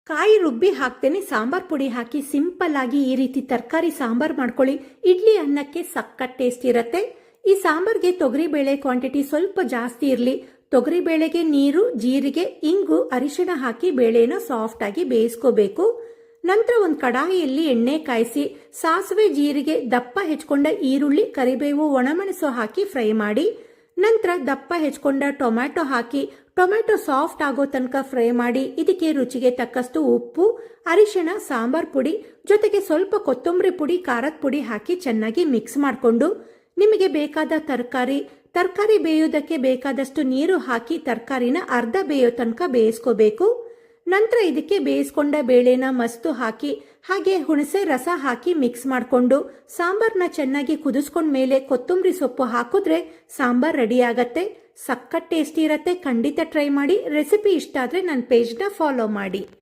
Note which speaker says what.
Speaker 1: ಕಾಯಿ ರುಬ್ಬಿ ಹಾಕ್ತೇನೆ, ಸಾಂಬಾರ್ ಪುಡಿ ಹಾಕಿ ಸಿಂಪಲ್ ಆಗಿ ಈ ರೀತಿ ತರಕಾರಿ ಸಾಂಬಾರ್ ಮಾಡ್ಕೊಳ್ಳಿ. ಇಡ್ಲಿ ಅನ್ನಕ್ಕೆ ಸಖತ್ ಟೇಸ್ಟ್ ಇರುತ್ತೆ. ಈ ಸಾಂಬಾರ್ಗೆ ತೊಗರಿಬೇಳೆ ಕ್ವಾಂಟಿಟಿ ಸ್ವಲ್ಪ ಜಾಸ್ತಿ ಇರಲಿ. ತೊಗರಿಬೇಳೆಗೆ ನೀರು, ಜೀರಿಗೆ, ಇಂಗು, ಅರಿಶಿಣ ಹಾಕಿ ಬೇಳೆನ ಸಾಫ್ಟ್ ಆಗಿ ಬೇಯಿಸ್ಕೋಬೇಕು. ನಂತರ ಒಂದು ಕಡಾಯಿಯಲ್ಲಿ ಎಣ್ಣೆ ಕಾಯಿಸಿ ಸಾಸಿವೆ, ಜೀರಿಗೆ, ದಪ್ಪ ಹೆಚ್ಕೊಂಡ ಈರುಳ್ಳಿ, ಕರಿಬೇವು, ಒಣಮೆಣಸು ಹಾಕಿ ಫ್ರೈ ಮಾಡಿ. ನಂತರ ದಪ್ಪ ಹೆಚ್ಕೊಂಡ ಟೊಮ್ಯಾಟೊ ಹಾಕಿ ಟೊಮ್ಯಾಟೊ ಸಾಫ್ಟ್ ಆಗೋ ತನಕ ಫ್ರೈ ಮಾಡಿ. ಇದಕ್ಕೆ ರುಚಿಗೆ ತಕ್ಕಷ್ಟು ಉಪ್ಪು, ಅರಿಶಿಣ, ಸಾಂಬಾರ್ ಪುಡಿ ಜೊತೆಗೆ ಸ್ವಲ್ಪ ಕೊತ್ತಂಬರಿ ಪುಡಿ, ಖಾರದ ಪುಡಿ ಹಾಕಿ ಚೆನ್ನಾಗಿ ಮಿಕ್ಸ್ ಮಾಡಿಕೊಂಡು ನಿಮಗೆ ಬೇಕಾದ ತರಕಾರಿ ಬೇಯೋದಕ್ಕೆ ಬೇಕಾದಷ್ಟು ನೀರು ಹಾಕಿ ತರಕಾರಿನ ಅರ್ಧ ಬೇಯೋ ತನಕ ಬೇಯಿಸ್ಕೋಬೇಕು. ನಂತರ ಇದಕ್ಕೆ ಬೇಯಿಸ್ಕೊಂಡ ಬೇಳೆನ ಮಸ್ತು ಹಾಕಿ ಹಾಗೆ ಹುಣಸೆ ರಸ ಹಾಕಿ ಮಿಕ್ಸ್ ಮಾಡಿಕೊಂಡು ಸಾಂಬಾರ್ನ ಚೆನ್ನಾಗಿ ಕುದಿಸ್ಕೊಂಡ ಮೇಲೆ ಕೊತ್ತಂಬರಿ ಸೊಪ್ಪು ಹಾಕಿದ್ರೆ ಸಾಂಬಾರ್ ರೆಡಿ ಆಗತ್ತೆ. ಸಖತ್ ಟೇಸ್ಟಿ ಇರತ್ತೆ. ಖಂಡಿತ ಟ್ರೈ ಮಾಡಿ. ರೆಸಿಪಿ ಇಷ್ಟ ಆದರೆ ನನ್ನ ಪೇಜ್ನ ಫಾಲೋ ಮಾಡಿ.